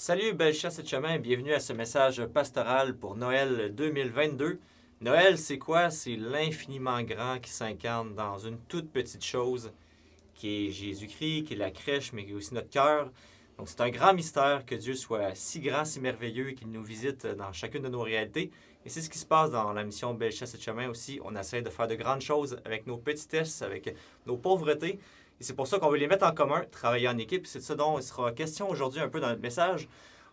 Salut, belle chasse et chemin, bienvenue à ce message pastoral pour Noël 2022. Noël, c'est quoi? C'est l'infiniment grand qui s'incarne dans une toute petite chose qui est Jésus-Christ, qui est la crèche, mais qui est aussi notre cœur. Donc c'est un grand mystère que Dieu soit si grand, si merveilleux, qu'il nous visite dans chacune de nos réalités. Et c'est ce qui se passe dans la mission Belle chasse et chemin aussi. On essaie de faire de grandes choses avec nos petitesses, avec nos pauvretés. Et c'est pour ça qu'on veut les mettre en commun, travailler en équipe. C'est de ça dont il sera question aujourd'hui un peu dans notre message.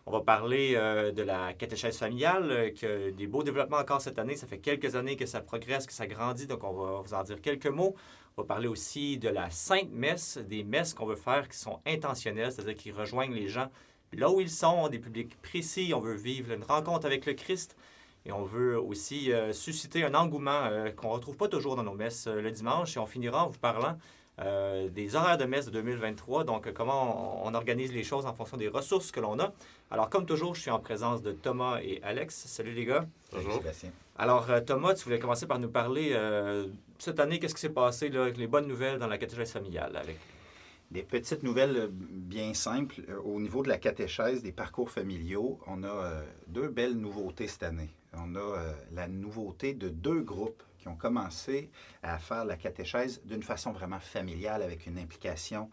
On va parler de la catéchèse familiale, que des beaux développements encore cette année. Ça fait quelques années que ça progresse, que ça grandit, donc on va vous en dire quelques mots. On va parler aussi de la Sainte Messe, des messes qu'on veut faire qui sont intentionnelles, c'est-à-dire qui rejoignent les gens là où ils sont, des publics précis. On veut vivre une rencontre avec le Christ. Et on veut aussi susciter un engouement qu'on ne retrouve pas toujours dans nos messes le dimanche. Et on finira en vous parlant des horaires de messe de 2023, donc comment on organise les choses en fonction des ressources que l'on a. Alors, comme toujours, je suis en présence de Thomas et Alex. Salut les gars. Bonjour. Sébastien. Alors, Thomas, tu voulais commencer par nous parler cette année, qu'est-ce qui s'est passé, là, les bonnes nouvelles dans la catéchèse familiale avec... Des petites nouvelles bien simples. Au niveau de la catéchèse, des parcours familiaux, on a deux belles nouveautés cette année. On a la nouveauté de deux groupes qui ont commencé à faire la catéchèse d'une façon vraiment familiale, avec une implication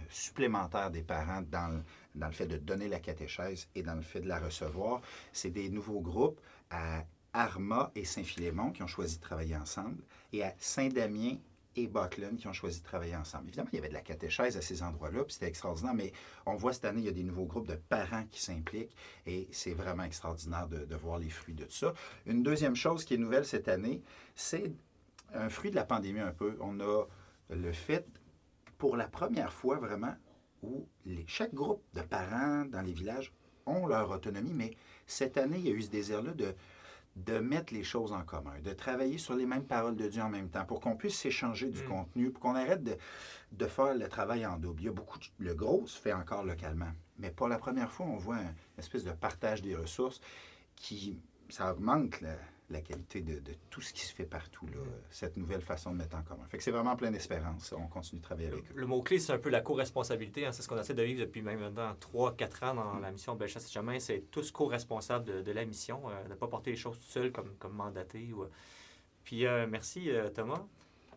supplémentaire des parents dans le fait de donner la catéchèse et dans le fait de la recevoir. C'est des nouveaux groupes à Arma et Saint-Philémon qui ont choisi de travailler ensemble, et à Saint-Damien et Buckland qui ont choisi de travailler ensemble. Évidemment, il y avait de la catéchèse à ces endroits-là, puis c'était extraordinaire, mais on voit cette année, il y a des nouveaux groupes de parents qui s'impliquent, et c'est vraiment extraordinaire de voir les fruits de tout ça. Une deuxième chose qui est nouvelle cette année, c'est un fruit de la pandémie un peu. On a le fait, pour la première fois vraiment, où chaque groupe de parents dans les villages ont leur autonomie, mais cette année, il y a eu ce désir-là de mettre les choses en commun, de travailler sur les mêmes paroles de Dieu en même temps, pour qu'on puisse s'échanger du contenu, pour qu'on arrête de faire le travail en double. Il y a beaucoup le gros se fait encore localement, mais pour la première fois, on voit une espèce de partage des ressources ça augmente la qualité de tout ce qui se fait partout, là, cette nouvelle façon de mettre en commun. Fait que c'est vraiment plein d'espérance. On continue de travailler avec eux. Le mot-clé, c'est un peu la co-responsabilité. Hein? C'est ce qu'on essaie de vivre depuis même maintenant 3-4 ans dans la mission Belle chasse et chemin. C'est tous co-responsables de la mission, de ne pas porter les choses tout seul comme mandaté. Puis merci Thomas.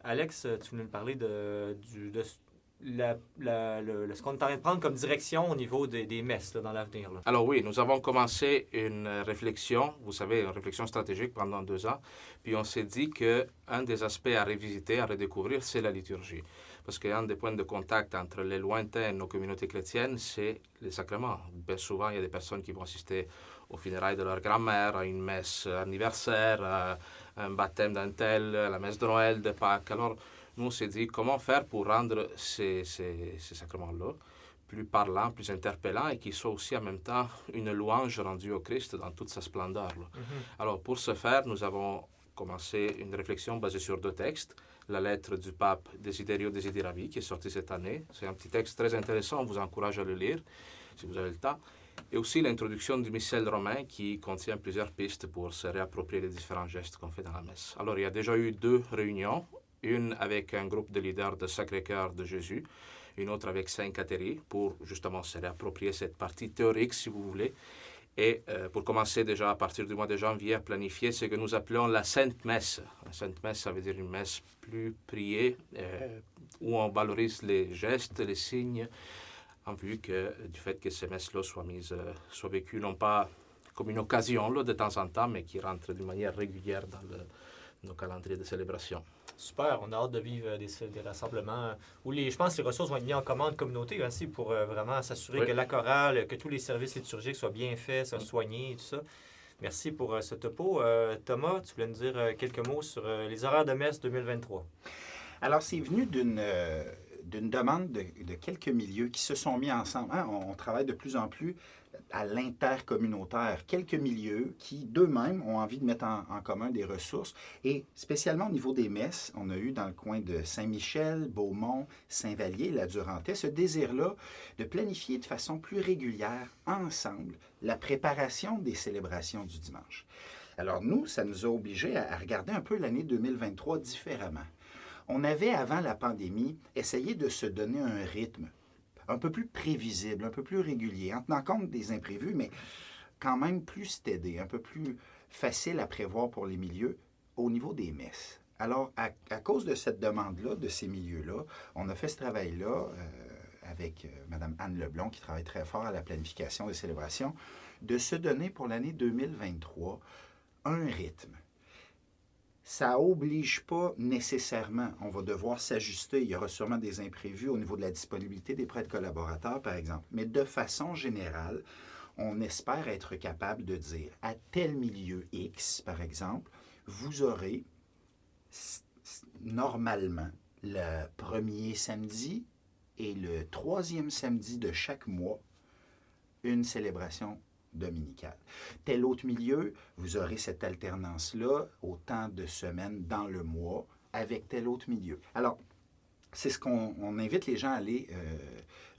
Alex, tu voulais nous parler de ce qu'on est en train de prendre comme direction au niveau des messes là, dans l'avenir. Là. Alors oui, nous avons commencé une réflexion, vous savez, une réflexion stratégique pendant 2 ans, puis on s'est dit qu'un des aspects à revisiter, à redécouvrir, c'est la liturgie. Parce qu'un des points de contact entre les lointains et nos communautés chrétiennes, c'est les sacrements. Bien souvent, il y a des personnes qui vont assister aux funérailles de leur grand-mère, à une messe anniversaire, à un baptême d'un tel, à la messe de Noël, de Pâques. Alors, nous, on s'est dit comment faire pour rendre ces sacrements-là plus parlants, plus interpellants, et qu'ils soient aussi en même temps une louange rendue au Christ dans toute sa splendeur. Alors, pour ce faire, nous avons commencé une réflexion basée sur 2 textes. La lettre du pape Desiderio Desideravi, qui est sortie cette année. C'est un petit texte très intéressant, on vous encourage à le lire, si vous avez le temps. Et aussi l'introduction du missel romain, qui contient plusieurs pistes pour se réapproprier les différents gestes qu'on fait dans la messe. Alors, il y a déjà eu 2 réunions. Une avec un groupe de leaders de Sacré-Cœur de Jésus, une autre avec Sainte-Catherine, pour justement se réapproprier cette partie théorique, si vous voulez. Et pour commencer déjà à partir du mois de janvier à planifier ce que nous appelons la Sainte Messe. La Sainte Messe, ça veut dire une messe plus priée, où on valorise les gestes, les signes, en vue du fait que ces messes-là soient vécues non pas comme une occasion là, de temps en temps, mais qui rentrent d'une manière régulière dans nos calendriers de célébration. Super, on a hâte de vivre des rassemblements où je pense que les ressources vont être mises en commande communauté aussi pour vraiment s'assurer que la chorale, que tous les services liturgiques soient bien faits, soient soignés et tout ça. Merci pour ce topo. Thomas, tu voulais nous dire quelques mots sur les horaires de messe 2023. Alors, c'est venu d'une demande de quelques milieux qui se sont mis ensemble. Hein? On travaille de plus en plus à l'intercommunautaire. Quelques milieux qui, d'eux-mêmes, ont envie de mettre en commun des ressources. Et spécialement au niveau des messes, on a eu dans le coin de Saint-Michel, Beaumont, Saint-Vallier, la Durantais, ce désir-là de planifier de façon plus régulière, ensemble, la préparation des célébrations du dimanche. Alors nous, ça nous a obligés à regarder un peu l'année 2023 différemment. On avait, avant la pandémie, essayé de se donner un rythme un peu plus prévisible, un peu plus régulier, en tenant compte des imprévus, mais quand même plus stédé, un peu plus facile à prévoir pour les milieux au niveau des messes. Alors, à cause de cette demande-là, de ces milieux-là, on a fait ce travail-là avec Mme Anne Leblond, qui travaille très fort à la planification des célébrations, de se donner pour l'année 2023 un rythme. Ça n'oblige pas nécessairement. On va devoir s'ajuster. Il y aura sûrement des imprévus au niveau de la disponibilité des prêtres collaborateurs, par exemple. Mais de façon générale, on espère être capable de dire à tel milieu X, par exemple, vous aurez normalement le premier samedi et le troisième samedi de chaque mois une célébration dominicale. Tel autre milieu, vous aurez cette alternance-là autant de semaines dans le mois avec tel autre milieu. Alors, c'est ce qu'on invite les gens à aller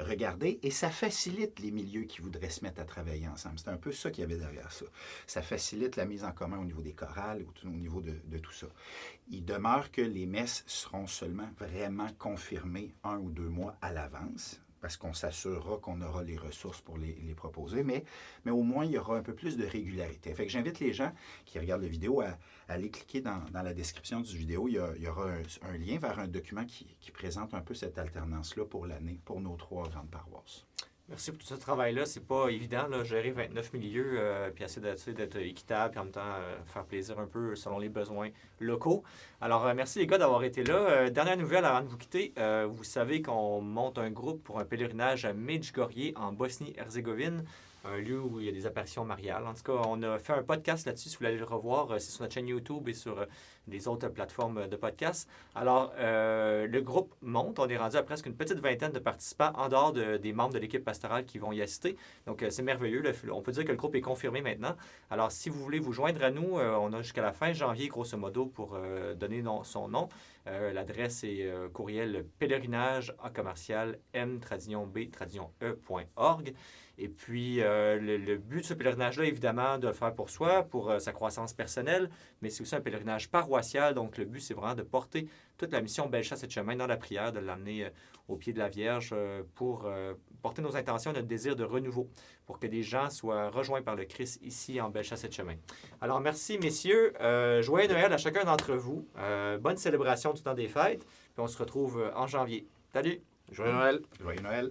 regarder et ça facilite les milieux qui voudraient se mettre à travailler ensemble. C'est un peu ça qu'il y avait derrière ça. Ça facilite la mise en commun au niveau des chorales, au niveau de tout ça. Il demeure que les messes seront seulement vraiment confirmées 1 ou 2 mois à l'avance, parce qu'on s'assurera qu'on aura les ressources pour les proposer, mais au moins, il y aura un peu plus de régularité. Fait que j'invite les gens qui regardent la vidéo à aller cliquer dans la description du vidéo. Il y aura un lien vers un document qui présente un peu cette alternance-là pour l'année, pour nos 3 grandes paroisses. Merci pour tout ce travail-là. C'est pas évident, là, gérer 29 milieux, puis essayer d'être équitable, puis en même temps faire plaisir un peu selon les besoins locaux. Alors, merci les gars d'avoir été là. Dernière nouvelle avant de vous quitter. Vous savez qu'on monte un groupe pour un pèlerinage à Medjugorje, en Bosnie-Herzégovine, un lieu où il y a des apparitions mariales. En tout cas, on a fait un podcast là-dessus, si vous voulez le revoir. C'est sur notre chaîne YouTube et sur les autres plateformes de podcast. Alors, le groupe monte. On est rendu à presque une petite vingtaine de participants en dehors des membres de l'équipe pastorale qui vont y assister. Donc, c'est merveilleux. On peut dire que le groupe est confirmé maintenant. Alors, si vous voulez vous joindre à nous, on a jusqu'à la fin janvier, grosso modo, pour donner son nom. L'adresse est courriel pèlerinage@m-b-e.org. Et puis, le but de ce pèlerinage-là, évidemment, de le faire pour soi, pour sa croissance personnelle, mais c'est aussi un pèlerinage paroissial. Donc, le but, c'est vraiment de porter toute la mission Bellechasse et Chemin dans la prière, de l'amener au pied de la Vierge pour porter nos intentions, notre désir de renouveau, pour que des gens soient rejoints par le Christ ici en Bellechasse et Chemin. Alors, merci, messieurs. Joyeux Noël à chacun d'entre vous. Bonne célébration du temps des fêtes. Puis on se retrouve en janvier. Salut! Joyeux Noël! Joyeux Noël!